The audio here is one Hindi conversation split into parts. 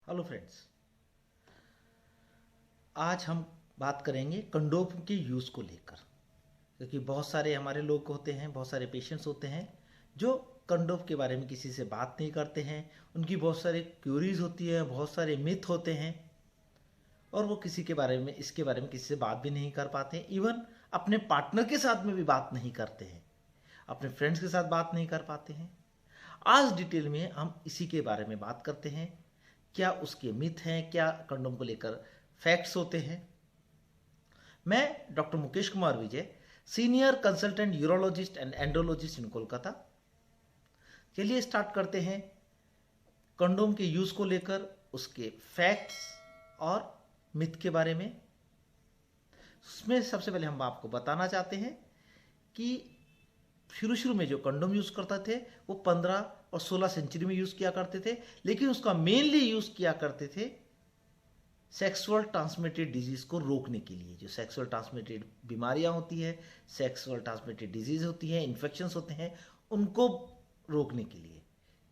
Hello friends. आज हम बात करेंगे कंडोम के यूज़ को लेकर, क्योंकि बहुत सारे हमारे लोग होते हैं, बहुत सारे पेशेंट्स होते हैं जो कंडोम के बारे में किसी से बात नहीं करते हैं। उनकी बहुत सारी क्यूरीज होती है, बहुत सारे मिथ होते हैं और वो किसी के बारे में इसके बारे में किसी से बात भी नहीं कर पाते। इवन अपने पार्टनर के साथ में भी बात नहीं करते हैं, अपने फ्रेंड्स के साथ बात नहीं कर पाते हैं। आज डिटेल में हम इसी के बारे में बात करते हैं। क्या उसके मिथ हैं, क्या कंडोम को लेकर फैक्ट्स होते हैं। मैं doctor Mukesh Kumar Vijay, senior consultant urologist and andrologist in Kolkata. चलिए स्टार्ट करते हैं कंडोम के यूज़ को लेकर, उसके फैक्ट्स और मिथ के बारे में। उसमें सबसे पहले हम आपको बताना चाहते हैं कि शुरू में जो कंडोम यूज़ करते थे वो 15 और 16 सेंचुरी में यूज़ किया करते थे, लेकिन उसका मेनली यूज़ किया करते थे सेक्सुअल ट्रांसमिटेड डिजीज़ को रोकने के लिए। जो सेक्सुअल ट्रांसमिटेड बीमारियां होती है, सेक्सुअल ट्रांसमिटेड डिजीज़ होती हैं, इन्फेक्शंस होते हैं, उनको रोकने के लिए।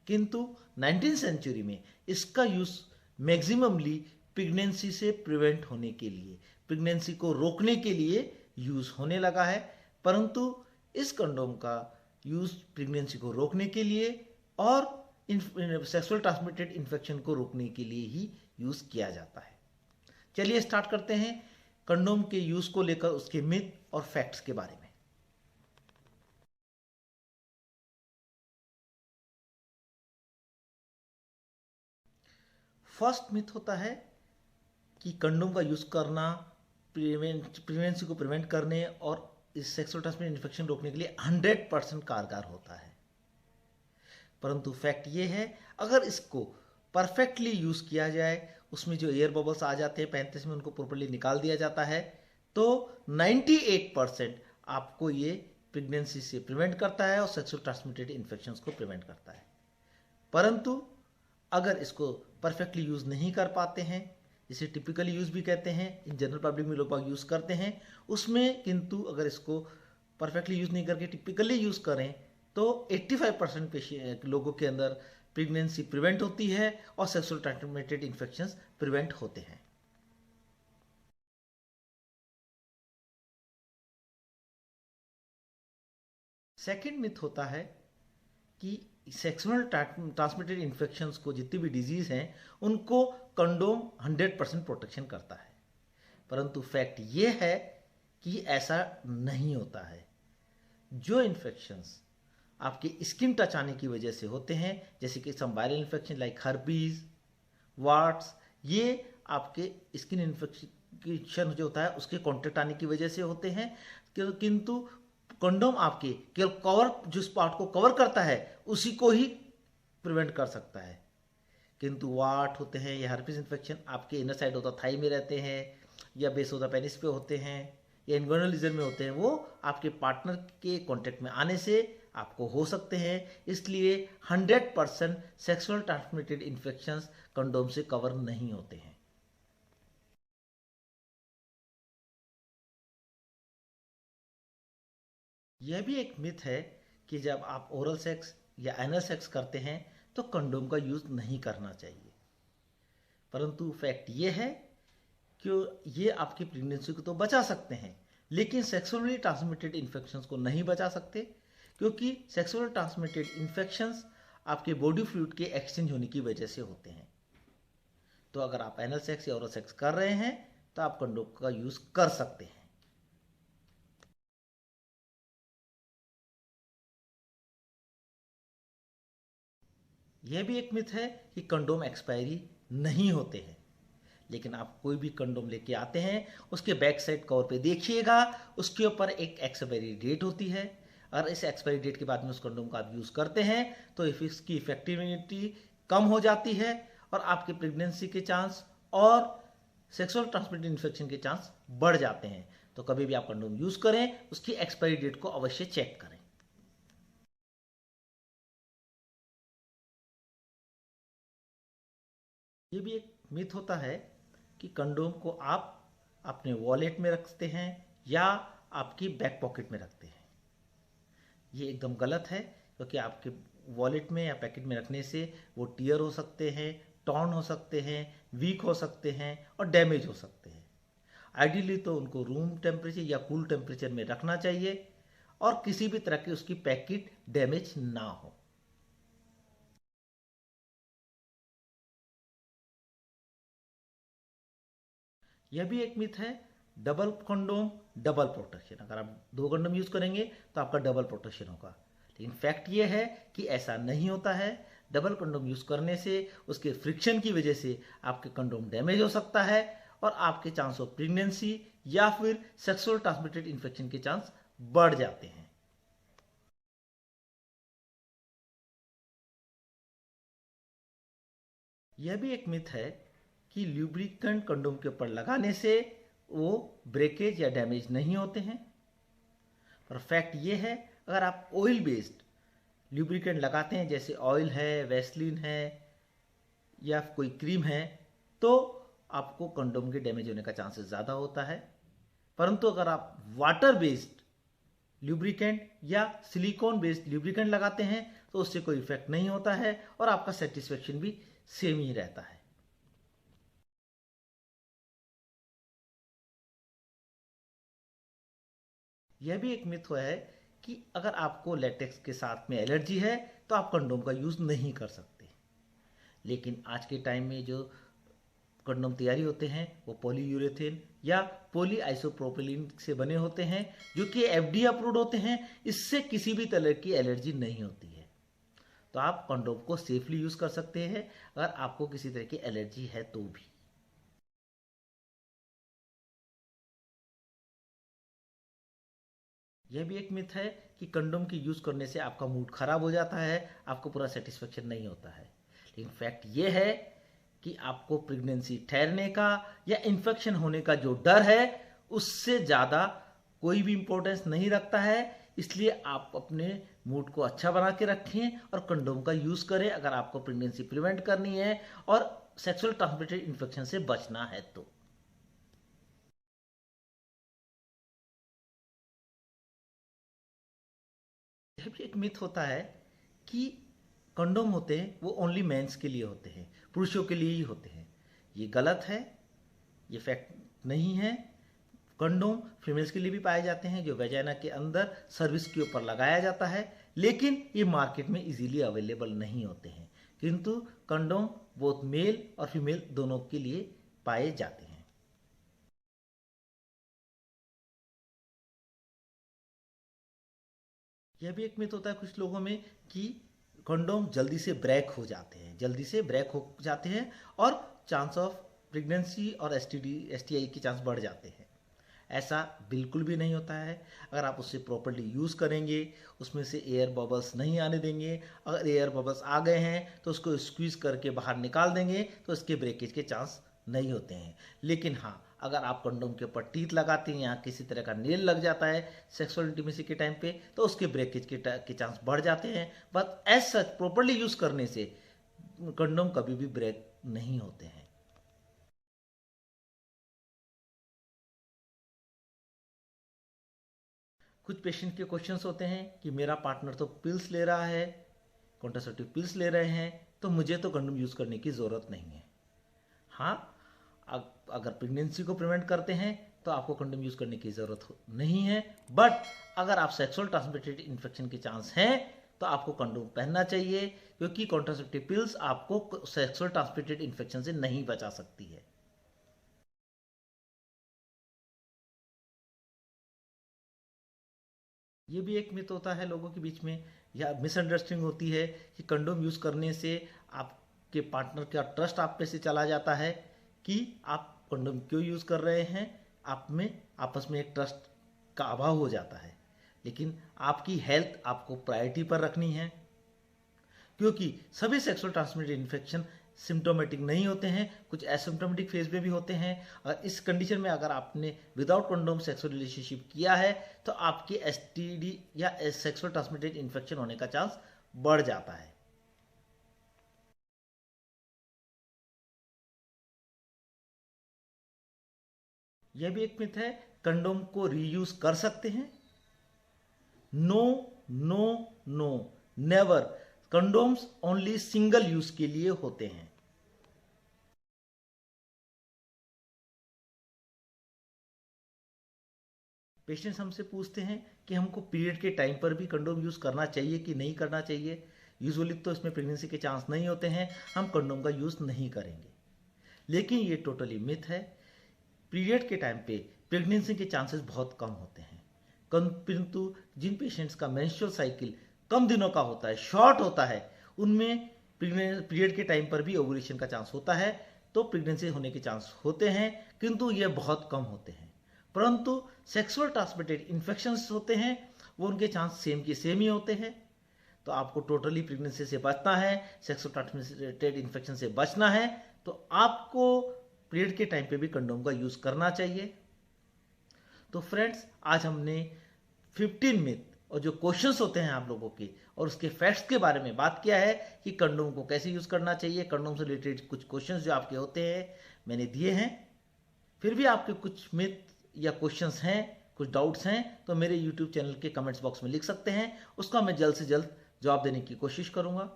किंतु 19th सेंचुरी में इसका यूज़ मैक्सिममली प्रेगनेंसी से प्रिवेंट होने के लिए, प्रेगनेंसी को रोकने के लिए यूज़ होने लगा है। परंतु इस कंडोम का यूज़ प्रेगनेंसी को रोकने के लिए और सेक्सुअल ट्रांसमिटेड इन्फेक्शन को रोकने के लिए ही यूज़ किया जाता है। चलिए स्टार्ट करते हैं कंडोम के यूज़ को लेकर, उसके मिथ और फैक्ट्स के बारे में। फर्स्ट मिथ होता है कि कंडोम का यूज़ करना प्रेगनेंसी को प्रिवेंट करने और इस सेक्सुअल ट्रांसमिटेड इन्फेक्शन रोकने के लिए 100% कारगर होता है। परंतु फैक्ट ये है, अगर इसको परफेक्टली यूज़ किया जाए, उसमें जो एयर बबल्स आ जाते हैं पहनते समय उनको प्रॉपर्ली निकाल दिया जाता है, तो 98% आपको ये प्रेगनेंसी से प्रिवेंट करता है और सेक्सुअल ट्रांसमिटेड इन्फेक्शंस को प्रिवेंट करता है। परंतु अगर इसको परफेक्टली यूज़ नहीं कर पाते हैं, जिसे टिपिकली यूज़ भी कहते हैं, इन जनरल पब्लिक में लोग यूज़ करते हैं, उसमें किंतु अगर इसको परफेक्टली यूज़ नहीं करके टिपिकली यूज़ करें तो 85% लोगों के अंदर प्रेगनेंसी प्रिवेंट होती है और सेक्सुअल ट्रांसमिटेड इन्फेक्शंस प्रिवेंट होते हैं। सेकेंड मिथ होता है कि सेक्सुअल ट्रांसमिटेड इन्फेक्शंस को, जितनी भी डिजीज़ हैं, उनको कंडोम 100% प्रोटेक्शन करता है। परंतु फैक्ट ये है कि ऐसा नहीं होता है। जो इन्फेक्शंस आपके स्किन टच आने की वजह से होते हैं, जैसे कि some viral infection like herpes, warts, ये आपके स्किन इन्फेक्शन जो होता है उसके कॉन्टेक्ट आने की वजह से होते हैं। किंतु कंडोम आपके केवल कवर, जो स्पॉट को कवर करता है उसी को ही प्रिवेंट कर सकता है। किंतु वाट होते हैं या हर्पिस इन्फेक्शन आपके इनर साइड होता थाई में रहते हैं, या बेस होता पेनिस पे होते हैं, या इन्गोनल रीजन में होते हैं, वो आपके पार्टनर के कांटेक्ट में आने से आपको हो सकते हैं। इसलिए 100% सेक्सुअल ट्रांसमिटेड इन्फेक्शंस कंडोम से कवर नहीं होते हैं। यह भी एक मिथ है कि जब आप ओरल सेक्स या एनल सेक्स करते हैं तो कंडोम का यूज़ नहीं करना चाहिए। परंतु फैक्ट ये है कि ये आपकी प्रेगनेंसी को तो बचा सकते हैं, लेकिन सेक्सुअली ट्रांसमिटेड इन्फेक्शंस को नहीं बचा सकते, क्योंकि सेक्सुअली ट्रांसमिटेड इन्फेक्शंस आपके बॉडी फ्लूइड के एक्सचेंज होने की वजह से होते हैं। तो अगर आप एनल सेक्स या ओरल सेक्स कर रहे हैं तो आप कंडोम का यूज़ कर सकते हैं। यह भी एक मिथ है कि कंडोम एक्सपायरी नहीं होते हैं। लेकिन आप कोई भी कंडोम लेके आते हैं, उसके बैक साइड कवर पे देखिएगा, उसके ऊपर एक एक्सपायरी डेट होती है। और इस एक्सपायरी डेट के बाद में उस कंडोम का आप यूज़ करते हैं तो इसकी इफेक्टिविटी कम हो जाती है और आपके प्रेगनेंसी के चांस और सेक्सुअल ट्रांसमिटेड इन्फेक्शन के चांस बढ़ जाते हैं। तो कभी भी आप कंडोम यूज़ करें, उसकी एक्सपायरी डेट को अवश्य चेक करें। ये भी एक मिथ होता है कि कंडोम को आप अपने वॉलेट में रखते हैं या आपकी बैक पॉकेट में रखते हैं। ये एकदम गलत है, क्योंकि आपके वॉलेट में या पैकेट में रखने से वो टीयर हो सकते हैं, टॉर्न हो सकते हैं, वीक हो सकते हैं और डैमेज हो सकते हैं। आइडियली तो उनको रूम टेम्परेचर या कूल टेम्परेचर में रखना चाहिए और किसी भी तरह की उसकी पैकेट डैमेज ना हो। यह भी एक मिथ है, डबल कंडोम डबल प्रोटेक्शन। अगर आप 2 कंडोम यूज करेंगे तो आपका डबल प्रोटेक्शन होगा, लेकिन फैक्ट ये है कि ऐसा नहीं होता है। डबल कंडोम यूज करने से उसके फ्रिक्शन की वजह से आपके कंडोम डैमेज हो सकता है और आपके चांस ऑफ प्रेगनेंसी या फिर सेक्सुअल ट्रांसमिटेड इन्फेक्शन के चांस बढ़ जाते हैं। यह भी एक मिथ है कि ल्यूब्रिकेंट कंडोम के ऊपर लगाने से वो ब्रेकेज या डैमेज नहीं होते हैं। पर फैक्ट ये है, अगर आप ऑयल बेस्ड ल्यूब्रिकेंट लगाते हैं जैसे ऑयल है, वैसलीन है या कोई क्रीम है, तो आपको कंडोम के डैमेज होने का चांसेस ज़्यादा होता है। परंतु अगर आप वाटर बेस्ड ल्यूब्रिकेंट या सिलिकॉन बेस्ड ल्यूब्रिकेंट लगाते हैं तो उससे कोई इफेक्ट नहीं होता है और आपका सेटिस्फेक्शन भी सेम ही रहता है। यह भी एक मिथ है कि अगर आपको लेटेक्स के साथ में एलर्जी है तो आप कंडोम का यूज़ नहीं कर सकते। लेकिन आज के टाइम में जो कंडोम तैयारी होते हैं वो पॉलीयूरेथेन या पॉली आइसोप्रोपिलीन से बने होते हैं, जो कि एफडीए अप्रूव्ड होते हैं। इससे किसी भी तरह की एलर्जी नहीं होती है, तो आप कंडोम को सेफली यूज़ कर सकते हैं अगर आपको किसी तरह की एलर्जी है तो भी। यह भी एक मिथ है कि कंडोम की यूज़ करने से आपका मूड खराब हो जाता है, आपको पूरा सेटिस्फेक्शन नहीं होता है। लेकिन फैक्ट यह है कि आपको प्रेगनेंसी ठहरने का या इन्फेक्शन होने का जो डर है उससे ज़्यादा कोई भी इंपॉर्टेंस नहीं रखता है। इसलिए आप अपने मूड को अच्छा बना के रखें और कंडोम का यूज़ करें अगर आपको प्रेगनेंसी प्रिवेंट करनी है और सेक्सुअल ट्रांसमिटेड इन्फेक्शन से बचना है तो। यह भी एक मिथ होता है कि कंडोम होते हैं वो ओनली मेंस के लिए होते हैं, पुरुषों के लिए ही होते हैं। ये गलत है, ये फैक्ट नहीं है। कंडोम फीमेल्स के लिए भी पाए जाते हैं जो वेजाइना के अंदर सर्विस के ऊपर लगाया जाता है, लेकिन ये मार्केट में इजीली अवेलेबल नहीं होते हैं। किंतु कंडोम बोथ मेल और फीमेल दोनों के लिए पाए जाते हैं। यह भी एक मिथ होता है कुछ लोगों में कि कंडोम जल्दी से ब्रेक हो जाते हैं, और चांस ऑफ प्रेगनेंसी और एसटीडी एसटीआई के चांस बढ़ जाते हैं। ऐसा बिल्कुल भी नहीं होता है। अगर आप उसे प्रॉपर्ली यूज़ करेंगे, उसमें से एयर बबल्स नहीं आने देंगे, अगर एयर बबल्स आ गए हैं तो उसको स्क्वीज़ करके बाहर निकाल देंगे तो इसके ब्रेकेज के चांस नहीं होते हैं। लेकिन हाँ, अगर आप कंडोम के ऊपर टीथ लगाते हैं या किसी तरह का नेल लग जाता है सेक्सुअल इंटीमेसी के टाइम पे तो उसके ब्रेकेज के चांस बढ़ जाते हैं। But as such properly use करने से कंडोम कभी भी ब्रेक नहीं होते हैं। कुछ पेशेंट के क्वेश्चंस होते हैं कि मेरा पार्टनर तो पिल्स ले रहा है, कॉन्ट्रासेप्टिव पिल्स ले रहे हैं, तो मुझे तो कंडोम यूज़ करने की ज़रूरत नहीं है। हाँ, अगर प्रेगनेंसी को प्रिवेंट करते हैं तो आपको कंडोम यूज़ करने की ज़रूरत नहीं है। बट अगर आप सेक्सुअल ट्रांसमिटेड इन्फेक्शन के चांस हैं तो आपको कंडोम पहनना चाहिए, क्योंकि कॉन्ट्रासेप्टिव पिल्स आपको सेक्सुअल ट्रांसमिटेड इन्फेक्शन से नहीं बचा सकती है। ये भी एक मिथ होता है लोगों के बीच में या मिसअंडरस्टैंडिंग होती है कि कंडोम यूज़ करने से आपके पार्टनर का ट्रस्ट आप पे से चला जाता है कि आप कंडोम क्यों यूज़ कर रहे हैं, आप में आपस में एक ट्रस्ट का अभाव हो जाता है। लेकिन आपकी हेल्थ आपको प्रायोरिटी पर रखनी है, क्योंकि सभी सेक्सुअल ट्रांसमिटेड इन्फेक्शन सिम्टोमेटिक नहीं होते हैं, कुछ एसिम्टोमेटिक फेज में भी होते हैं। और इस कंडीशन में अगर आपने विदाउट कंडोम सेक्सुअल रिलेशनशिप किया है तो आपकी एसटीडी या सेक्सुअल ट्रांसमिटेड इन्फेक्शन होने का चांस बढ़ जाता है। यह भी एक मिथ है, कंडोम को रीयूज कर सकते हैं। No, no, no, never. Condoms only single use के लिए होते हैं। पेशेंट्स हमसे पूछते हैं कि हमको पीरियड के टाइम पर भी कंडोम यूज़ करना चाहिए कि नहीं करना चाहिए। यूजुअली तो इसमें प्रेगनेंसी के चांस नहीं होते हैं, हम कंडोम का यूज़ नहीं करेंगे। लेकिन ये टोटली मिथ है। पीरियड के टाइम पे प्रेगनेंसी के चांसेस बहुत कम होते हैं, परंतु जिन पेशेंट्स का मेंस्ट्रुअल साइकिल कम दिनों का होता है, शॉर्ट होता है, उनमें पीरियड के टाइम पर भी ओवुलेशन का चांस होता है, तो प्रेगनेंसी होने के चांस होते हैं, किंतु ये बहुत कम होते हैं। परंतु सेक्सुअल ट्रांसमिटेड इन्फेक्शंस होते हैं, वो उनके चांस सेम के सेम ही होते हैं। तो आपको टोटली प्रेगनेंसी से बचना है, सेक्सुअल ट्रांसमिटेड इन्फेक्शन से बचना है, तो आपको पीरियड के टाइम पे भी कंडोम का यूज़ करना चाहिए। तो फ्रेंड्स, आज हमने 15 मिथ और जो क्वेश्चंस होते हैं आप लोगों के और उसके फैक्ट्स के बारे में बात किया है कि कंडोम को कैसे यूज़ करना चाहिए। कंडोम से रिलेटेड कुछ क्वेश्चंस जो आपके होते हैं मैंने दिए हैं। फिर भी आपके कुछ मिथ या क्वेश्चंस हैं, कुछ डाउट्स हैं, तो मेरे यूट्यूब चैनल के कमेंट्स बॉक्स में लिख सकते हैं, उसका मैं जल्द से जल्द जवाब देने की कोशिश करूंगा।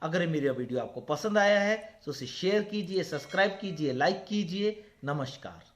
अगर मेरा वीडियो आपको पसंद आया है तो उसे शेयर कीजिए, सब्सक्राइब कीजिए, लाइक कीजिए। नमस्कार।